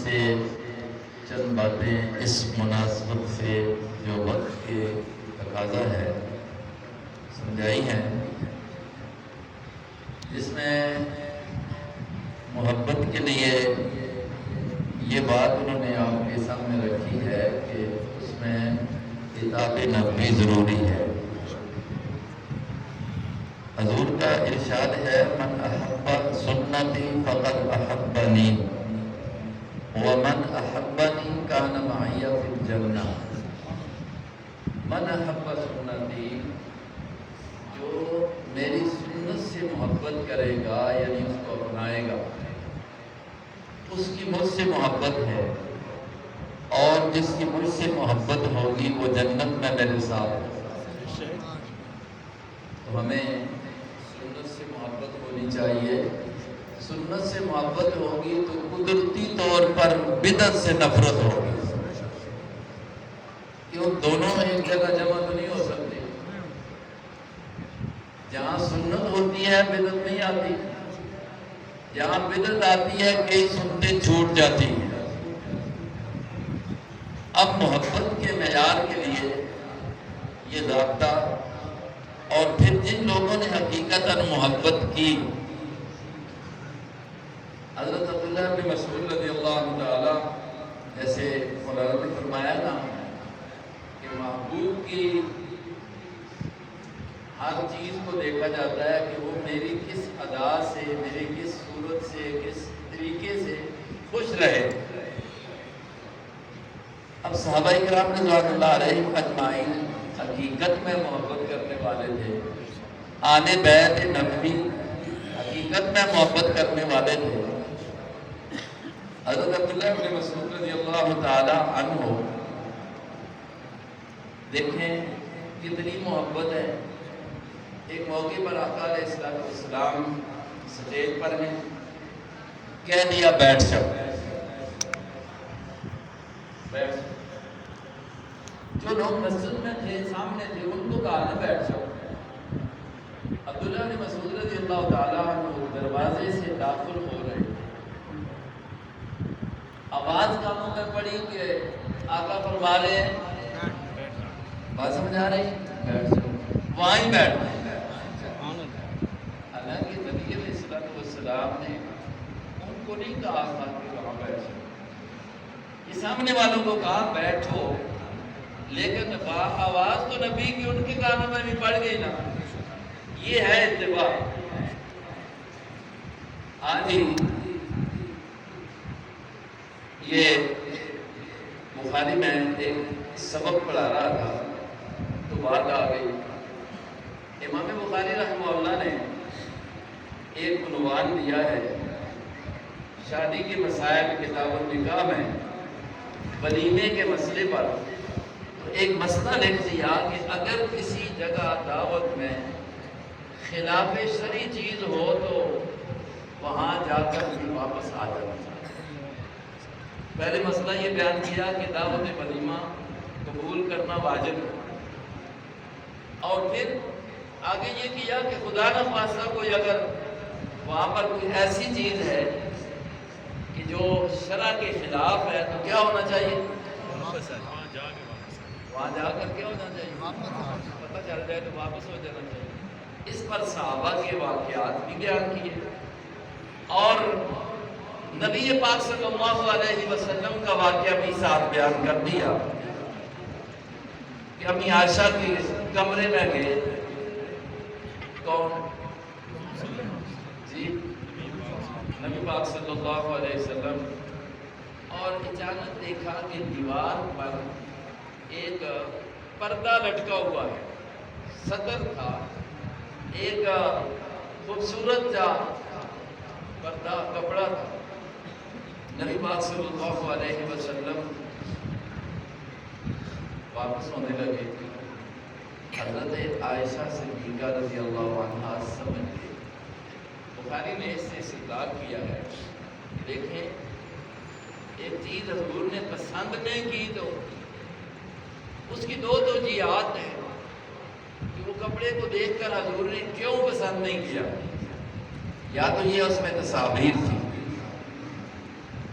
سے چند باتیں اس مناسبت سے جو وقت کے تقاضا ہے سمجھائی ہیں، جس میں محبت کے لیے یہ بات انہوں نے آپ کے سامنے رکھی ہے کہ اس میں اطاعت نبوی ضروری ہے۔ حضور کا ارشاد ہے من احب سنتی فقد احبنی ومن احبنی کان معی فی الجنہ۔ من احب سنتی، جو میری سنت سے محبت کرے گا یعنی اس کو اپنائے گا، اس کی مجھ سے محبت ہے، اور جس کی مجھ سے محبت ہوگی وہ جنت میں میرے ساتھ ہے۔ تو ہمیں سنت سے محبت ہونی چاہیے۔ سنت سے محبت ہوگی تو قدرتی طور پر بدعت سے نفرت ہوگی، کیوں دونوں ایک جگہ جمع تو نہیں ہو سکتے۔ جہاں سنت ہوتی ہے بدعت نہیں آتی، جہاں بدعت آتی ہے کئی سنتیں چھوٹ جاتی ہیں۔ اب محبت کے معیار کے لیے یہ ضابطہ، اور پھر جن لوگوں نے حقیقتاً محبت کی، حضرت عبداللہ بن مسعود رضی اللہ تعالی جیسے مولانا نے فرمایا نا کہ محبوب کی ہر چیز کو دیکھا جاتا ہے کہ وہ میری کس ادا سے، میری کس صورت سے، کس طریقے سے خوش رہے۔ اب صحابہ کرام رضوان اللہ علیہم اجمعین حقیقت میں محبت کرنے والے تھے، آل بیت نبوی حقیقت میں محبت کرنے والے تھے۔ حضرت عبداللہ بن مسعود رضی اللہ تعالی عنہ دیکھیں کتنی محبت ہے۔ ایک موقع پر آقا علیہ السلام سٹیج پر ہیں، کہہ دیا بیٹھ جاؤ، بیٹھ جاؤ۔ جو لوگ مسجد میں تھے، سامنے تھے، ان کو کہا نہ بیٹھ جاؤ۔ عبداللہ بن مسعود رضی اللہ تعالیٰ عنہ دروازے سے داخل ہو رہے، آواز کانوں میں پڑی کہ آقا فرما رہے ہیں، بات سمجھ آ رہی، بیٹھ جاؤ، وہاں ہی بیٹھ گئے۔ حالانکہ نبی علیہ السلام نے ان کو نہیں کہا تھا کہ وہاں بیٹھ جاؤ، یہ سامنے والوں کو کہا بیٹھو، لیکن آواز تو نبی کی ان کے کانوں میں بھی پڑ گئی نا۔ یہ ہے اتباع۔ آج ہی یہ بخاری میں ایک سبق پڑھا رہا تھا تو بات آ گئی، امام بخاری رحمہ اللہ نے ایک عنوان دیا ہے شادی کے مسائل کتاب النکاح میں ولیمے کے مسئلے پر، تو ایک مسئلہ لکھ دیا کہ اگر کسی جگہ دعوت میں خلاف شرعی چیز ہو تو وہاں جا کر بھی واپس آ جانا چاہیے۔ پہلے مسئلہ یہ بیان کیا کہ دعوت ولیمہ قبول کرنا واجب ہے، اور پھر آگے یہ کیا کہ خدا نخواستہ کوئی اگر وہاں پر کوئی ایسی چیز ہے کہ جو شرع کے خلاف ہے تو کیا ہونا چاہیے؟ وہاں جا کر کیا ہونا چاہیے؟ پتہ چل جائے تو واپس ہو جانا چاہیے۔ اس پر صحابہ کے واقعات بھی بیان کیے، اور نبی پاک صلی اللہ علیہ وسلم کا واقعہ بھی ساتھ بیان کر دیا کہ امی عائشہ کے کمرے میں گئے، کون؟ جی نبی پاک صلی اللہ علیہ وسلم، اور اچانک دیکھا کہ دیوار پر ایک پردہ لٹکا ہوا ہے، سطر تھا، ایک خوبصورت سا پردہ کپڑا تھا۔ نبی پاک صلی اللہ علیہ وسلم واپس ہونے لگے، حضرت عائشہ صدیقہ رضی اللہ عنہا سمجھ گئے۔ بخاری نے اس سے استدلال کیا ہے کہ دیکھیں ایک چیز حضور نے پسند نہیں کی تو اس کی دو توجیہات ہیں کہ وہ کپڑے کو دیکھ کر حضور نے کیوں پسند نہیں کیا۔ یا تو یہ اس میں تصاویر تھی،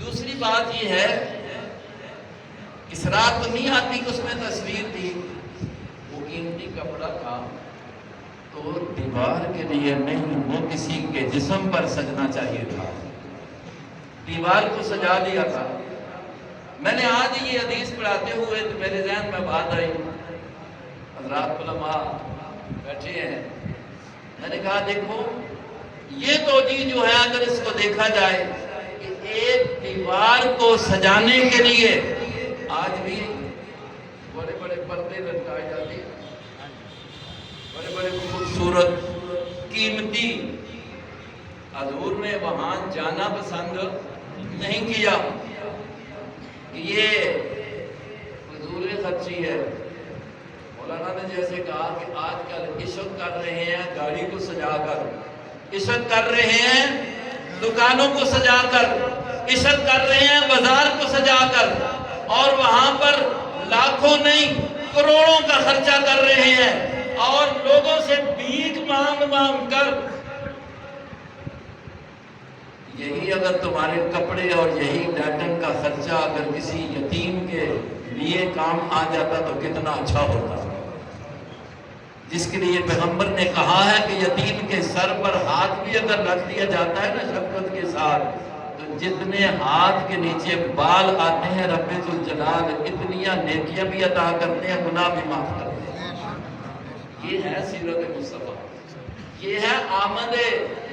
دوسری بات یہ ہے کہ رات تو نہیں آتی کہ اس میں تصویر تھی، وہ قیمتی کپڑا تھا تو دیوار کے لیے نہیں، وہ کسی کے جسم پر سجنا چاہیے تھا، دیوار کو سجا دیا تھا۔ میں نے آج یہ حدیث پڑھاتے ہوئے تو میرے ذہن میں بات آئی، حضرات علماء بیٹھے ہیں، میں نے کہا دیکھو یہ توجیہ جو ہے اگر اس کو دیکھا جائے کہ ایک دیوار کو سجانے کے لیے آج بھی بڑے بڑے پردے لٹکائے جاتے ہیں، بڑے بڑے خوبصورت قیمتی، حضور نے وہاں جانا پسند نہیں کیا کہ یہ فضول خرچی ہے۔ مولانا نے جیسے کہا کہ آج کل عشق کر رہے ہیں گاڑی کو سجا کر، عشق کر رہے ہیں دکانوں کو سجا کر، عشق کر رہے ہیں بازار کو سجا کر، اور وہاں پر لاکھوں نہیں کروڑوں کا خرچہ کر رہے ہیں، اور لوگوں سے بھیک مانگ مانگ کر۔ یہی اگر تمہارے کپڑے اور یہی ڈاٹن کا خرچہ اگر کسی یتیم کے لیے کام آ جاتا تو کتنا اچھا ہوتا، جس کے لیے پیغمبر نے کہا ہے کہ یتیم کے سر پر ہاتھ بھی اگر رکھ دیا جاتا ہے نا شفقت کے ساتھ، تو جتنے ہاتھ کے نیچے بال آتے ہیں رب ذوالجلال اتنیاں نیکیاں بھی عطا کرتے ہیں، گناہ بھی معاف کرتے ہیں۔ یہ ہے سیرت مصطفیٰ، یہ ہے آمد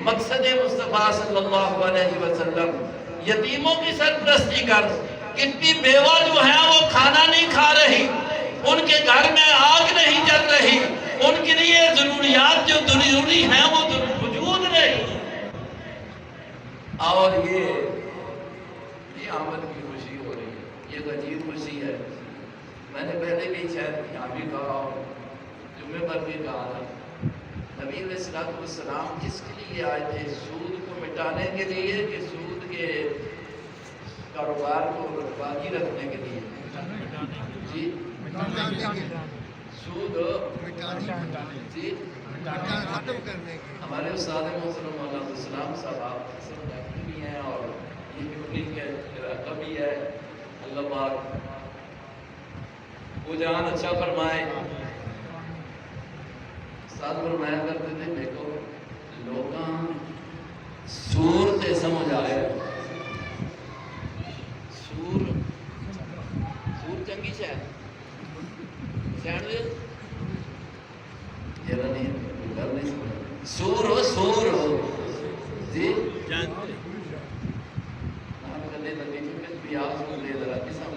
مقصد مصطفیٰ صلی اللہ علیہ وسلم۔ یتیموں کی سرپرستی کر، کتنی بیوہ جو ہے وہ کھانا نہیں کھا رہی، ان کے گھر میں آگ نہیں جل رہی، ان کے لیے ضروریات جو ضروری ہیں وہ وجود نہیں، اور یہ آمد کی خوشی ہو رہی ہے، یہ عجیب خوشی ہے۔ میں نے پہلے بھی شاید یہاں بھی کہا اور جمعے پر بھی کہا تھا، نبی علیہ السلام جس کے لیے آئے تھے سود کو مٹانے کے لیے کہ سود کے کاروبار کو باقی رکھنے کے لیے؟ جی سود جی ہمارے استاد محترم مولانا عبدالسلام صاحب ڈاکٹر بھی ہیں اور یہ بھی انہیں کے علاقہ بھی ہے، اللہ پاک وہ جان اچھا فرمائے۔ استاد فرمایا کرتے تھے دیکھو لوگاں سور تے سمجھ آئے، سور چنگی شاید سور ہو جی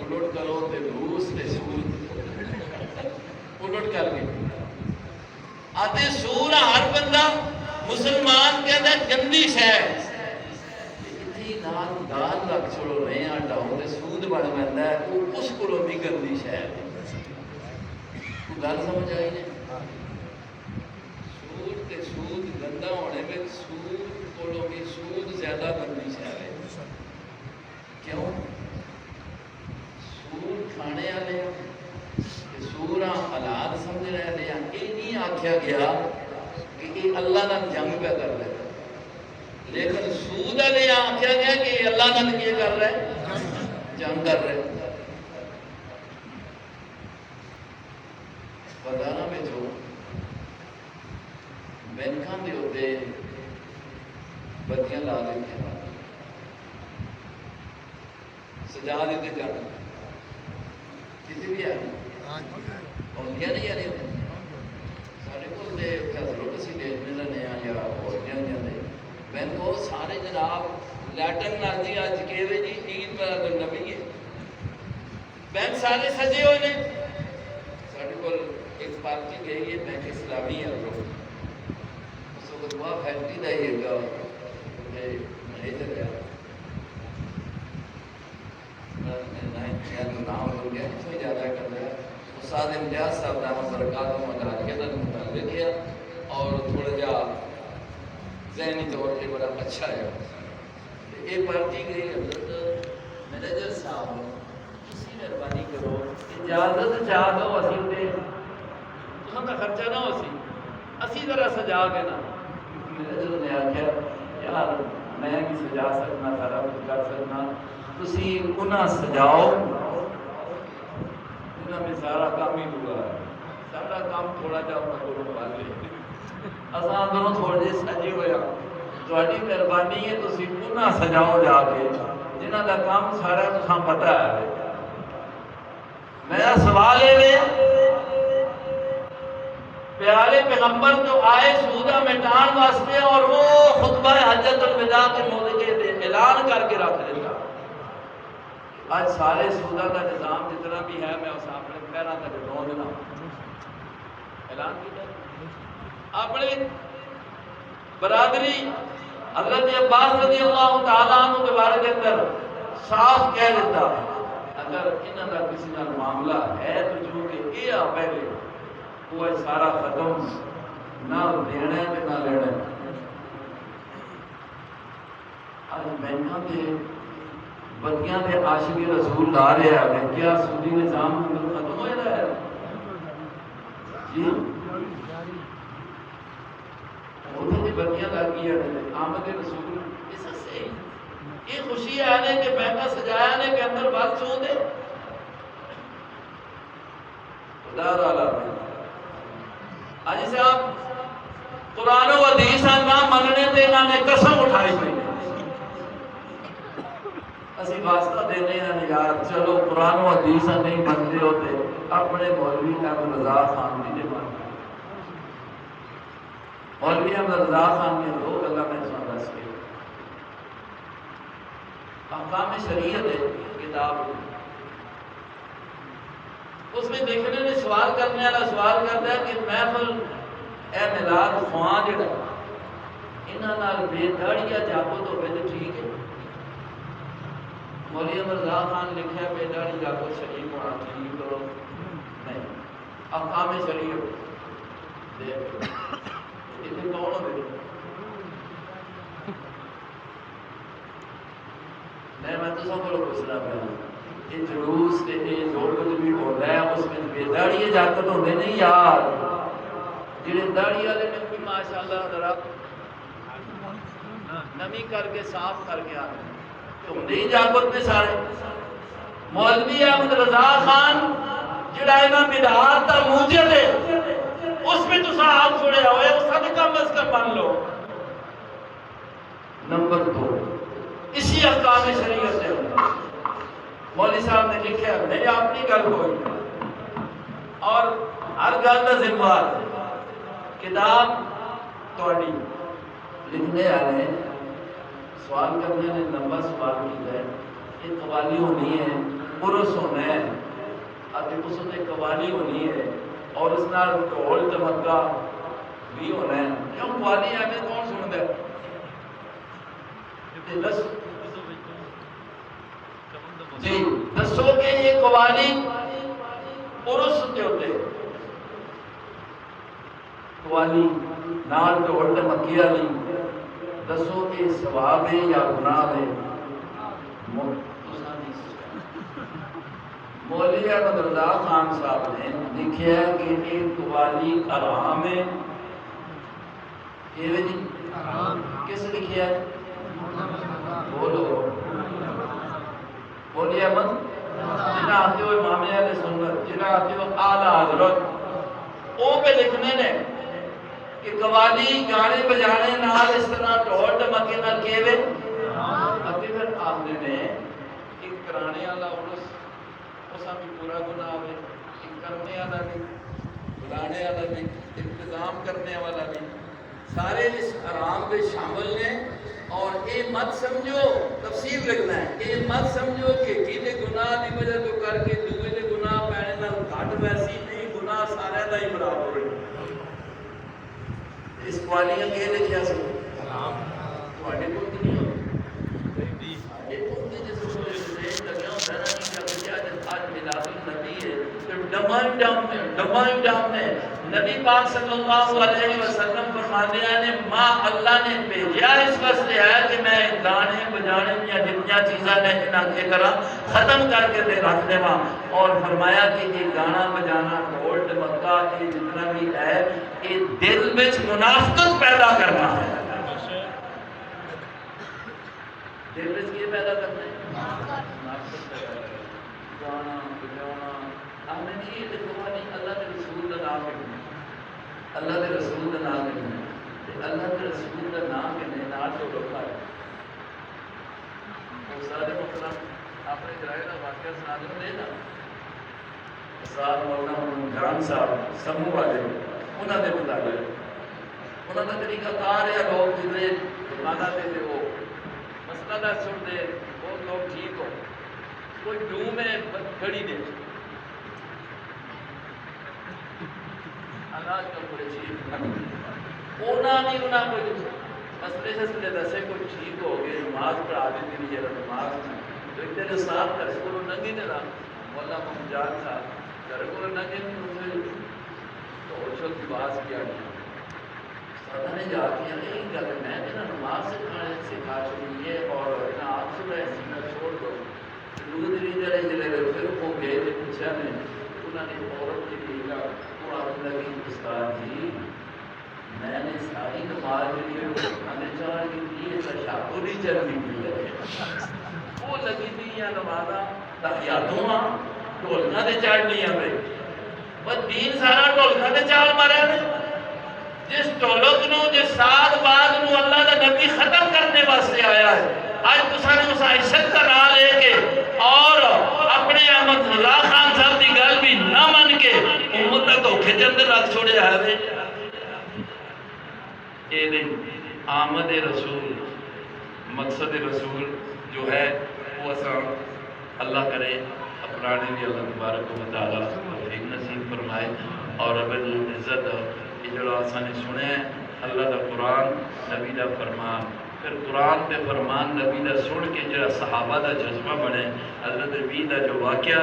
الٹ کرو تے روس تے سور الٹ کر کے آتے سور ہر بندہ مسلمان کہتا ہے گندی شے، دال رکھ چھوڑو رہے ہیں ڈاؤں تے سود بڑھ بنتا ہے، وہ اس کو بھی گندی شے ہے۔ گل سمجھ آئی نے؟ سود تے سود گندا ہونے میں سود کو بھی سود زیادہ گندی شے ہے۔ کیوں؟ سود کھانے والے سور حلال سمجھ رہے ہیں، یہ نہیں آکھیا گیا کہ یہ اللہ نال جنگ پہ کر رہے، لیکن سود والے آکھیا گیا کہ اللہ نال کیا کر رہے، جنگ کر رہے۔ بازاروں میں جو بینکاں دے ہوتے بتیاں لا دیتے ہیں، سجا دیتے جاتے کسی بھی آئی ہوندیاں نہیں آ رہی سارے کو ضرورت اسی دیکھنے لینے یا ہوندیاں جاتے بینکوں سارے جناب لیٹن نال جی اج کہ جی عید والا دن نبی ہے، بینک سارے سجے ہوئے نے۔ سارے کو ایک پارٹی گئی ہے بینک اسلامی ہے، اس کو دعا فیکٹری کا ہی گا مینیجر ہے نام ہو گیا اتنا زیادہ کر رہا ہے، استاد امتیاز صاحب دامت برکاتہ مداریہ کا مطالبہ کیا اور تھوڑا جا ذہنی طور پہ بڑا اچھا ہے۔ ایک پارٹی گئی حضرت مینیجر صاحب اسی مہربانی کرو اجازت چاہ دو اسی تے تم کا خرچہ نہ ہو سی اسی طرح سجا کے نا۔ مینیجر نے آخیا یار میں بھی سجا سکنا سارا کچھ کر سکنا تسی انہاں سجاؤ انہاں میں سارا کام ہی ہوا ہے سارا کام تھوڑا جا انہاں کو پال لے اساں دونوں تھوڑے جے سجے ہویا تہاڈی مہربانی ہے تسی انہاں سجاؤ جا کے جنہاں دا کام سارا تساں پتہ ہے میرا سوال ہے پیارے پیغمبر جو آئے سودہ مٹان واسطے اور وہ خطبہ حجت الوداع کے موقع اعلان کر کے رکھ دیتا آج سارے سودہ کا نظام جتنا بھی ہے میں اسے اپنے پیروں تک ڈھو دینا اعلان کیا اپنے برادری حضرت عباس رضی اللہ تعالیٰ عنہ کے بارے کے اندر صاف کہہ دیتا اگر انہوں کا کسی کا معاملہ ہے تو جو کہ یہ پہلے وہ سارا ختم نہ دینا ہے نہ لینا ہے آج بینکاں کے بندیاں کے عاشق رسول لا رہے ہیں کیا سودی نظام ختم ہو رہا ہے جی وہ بندیاں لگ گئی ہیں آمد رسول اس سے یہ خوشی ہے کہ بینکاں سجایا نے کہ اندر بات سود ہے خدا تعالیٰ آج صاحب قرآن و حدیث نہ مننے تے انہوں نے قسم اٹھائی پئی اسی واسطہ دینے ہیں یار چلو قرآن و حدیث نہیں منتے ہوتے اپنے مولوی احمد رضا خان جی نے مانتے مولوی احمد رضا خان نے دو گلا میں سنا دس کے احکام شریعت ہے کتاب اس میں دیکھنے نے سوال کرنے والا سوال کرتا ہے کہ محفل اے میلاد خواہاں جڑا انہاں نال بے داڑھیا جاگو تو پھر ٹھیک ہے مولوی احمد رضا خان لکھا ہے بے داڑھی جاگو شریف ہونا ٹھیک کرو نہیں احکام شریعت دیکھ اتنے کون ہو گئے میں تو سب کو پوچھنا پہ یہ جلوس کے جو کچھ بھی ہوتا ہے اس میں بے داڑھی جاکت ہوتے نہیں یار جڑے داڑھی والے نے بھی ماشاءاللہ ذرا نمی کر کے صاف کر کے آتے تو نہیں جاکت نے سارے مولوی احمد رضا خان جڑا انہاں بدعات دا موجد ہے اس میں تو صاحب چھوڑے ہوئے اس کا کم از کم مان لو نمبر 2 اسی احکام شریعت ہے مولوی صاحب نے لکھا ہے میری اپنی گل ہوئی اور ہر گل کا ذمہ کتاب توڑی لکھنے والے سوال کرنے نے لمبا سوال کیا ہے یہ قوالی ہونی ہے عرس ہونا ہے اس نے قوالی ہونی ہے اور اس نال ڈھول دھمکا بھی ہونا ہے کیوں قوالی ایویں کون سنتا ہے جی دسو کہ یہ قوالی عرس کے ہوتے قوالی نال ڈھول دھمکی والی دسو کہ ثواب ہے یا گناہ ہے مولوی احمد رضا خان صاحب نے لکھا ہے کہ یہ قوالی حرام ہے یہ جی کس لکھا ہے بولو مولوی احمد جنہاں آتے ہوئے امام اہل سنت جنہاں آتے ہوئے اعلیٰ حضرت وہ پہ لکھنے نے کہ قوالی گانے بجانے نال اس طرح ڈھول دھمکے نال کیوے اتے پھر آخر نے ایک کرانے والا عرس اس بھی پورا گناہ ہے ایک کرنے والا بھی بلانے والا بھی انتظام کرنے والا بھی سارے اس حرام میں شامل ہیں اور یہ مت سمجھو تفسیر لکھنا ہے یہ مت سمجھو کہ کینے گناہ دی وجہ تو کر کے دوسرے دے گناہ پینے نال گھٹ ویسی نہیں گناہ سارے دا ہی برابر ہے اس قوالیاں کے لکھیا سی حرام تواڈے کول نہیں ہو یہ تو جس کو یہ لگا ہوتا ہے کہ آج میلاد النبی ہے ڈمائن ڈام نے نبی پاک صلی اللہ علیہ وسلم فرماتے ہیں ماں اللہ نے بھیجا اس واسطے ہے کہ میں گانے بجانے یا جتنی چیزاں نے انہاں کے کرا ختم کر کے دے رکھ دیواں اور فرمایا کہ یہ گانا بجانا ڈھول ڈمکا یہ جتنا بھی ہے یہ دل میں منافقت پیدا کرنا ہے دل میں یہ پیدا کرنا ہے گانا بجانا ہم نے نہیں یہ دیکھو نہیں اللہ کے رسول کا نام ہے اللہ کے رسول کا نام ہے اللہ کے رسول کا نام ہے نہ تو لوگ آئے سارے مطلب اپنے کرائے کا واقعہ سنا دیں نا سار مولانا جان صاحب سمو والے انہوں نے بتایا انہوں کا طریقہ کار ہے لوگ جتنے مانا دے وہ مسئلہ نہ سن دے وہ لوگ ٹھیک ہو کوئی ڈوں میں کھڑی دے آج کل بڑے ٹھیک انہوں کوئی مسئلے سے دسے کوئی ٹھیک ہو گئے نماز پڑھا دیتی نہیں ہے نماز تو ایک دن صاحب کر کو ننگی نے رہا مولا محمد جان صاحب گھر کو ننگی نہیں تو اوچھل کی باز کیا گیا سادہ نے جا کے یہی گل میں نے نماز سکھا چکی ہے اور آپ سے سینہ چھوڑ دو دوسری جڑے جڑے پھر وہ گئے تھے پوچھا نے انہوں نے عورت کی دیکھا وہ آنے لگی استاد جی میں نے ساری نماز نے چاہ کی تشہد ہی چلنی پی ہے وہ لگی تھی یا نمازاں تحیاتوں ڈھولنا تے چڑھنی پہ وہ دین سارا ڈھولنا تے چال مارا نے جس ڈھولک نو جس سال بعد نو اللہ کا نبی ختم کرنے واسطے آیا ہے آج تساں نے اس عزت کا نام لے کے اور اپنے احمد رضا خان صاحب کی گل بھی نہ من کے امت کا دھوکھے کے اندر رکھ چھوڑیا ہے آمد رسول مقصد رسول جو ہے وہ اساں اللہ کرے اپنانے بھی اللہ تبارک و تعالیٰ توفیق نصیب فرمائے اور رب العزت یہ جو اساں نے سنے ہیں اللہ کا قرآن نبی کا فرمان پھر قرآن پہ فرمان نبی کا سن کے جڑا صحابہ کا جذبہ بنے حضرت ربی کا جو واقعہ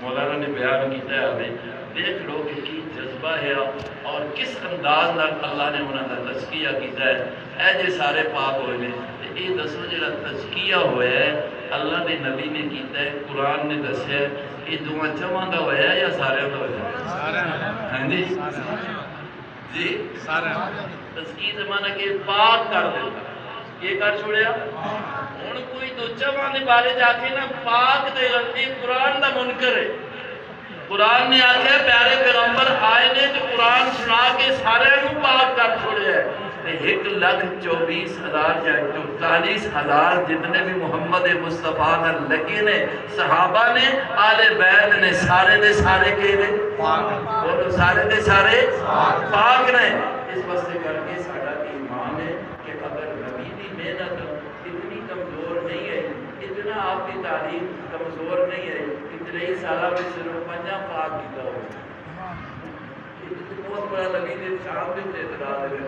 مولانا نے بیان کیتا ہے ہمیں دیکھ لو کہ کی جذبہ ہے اور کس انداز نال اللہ نے انہوں کا تزکیہ کیتا ہے اے جے سارے پاک ہوئے نے یہ دسو جڑا تزکیہ ہوا ہے اللہ نے نبی نے کیتا ہے قرآن نے دسیا ہے یہ دونوں چواں دا ہوا ہے یا سارے دا ہوا ہے ہاں جی جی تزکیہ زمانہ کے پاک کر دیتا یہ کر چھوڑیا ہن کوئی تو چواں دے بارے جا کے نا پاک دے غلطی قرآن دا منکر ہے قرآن نے آکھا پیارے پیغمبر آئے نے تو قرآن سنا کے سارے نو پاک کر چھوڑے ہے 1,24,000 یا 44,000 جتنے بھی محمد مصطفیٰ نے لگے نے صحابہ نے آل بیت نے سارے دے سارے کے نے اور سارے دے سارے پاک نے اس واسطے کر کے سارا ایمان ہے کہ اگر نبی دی محنت اتنی کمزور نہیں ہے اتنا آپ کی تعلیم کمزور نہیں ہے اتنے ہی سالہ میں صرف 5 پاک کیتا ہو بہت بڑا نبی نے شام میں اعتراض ہے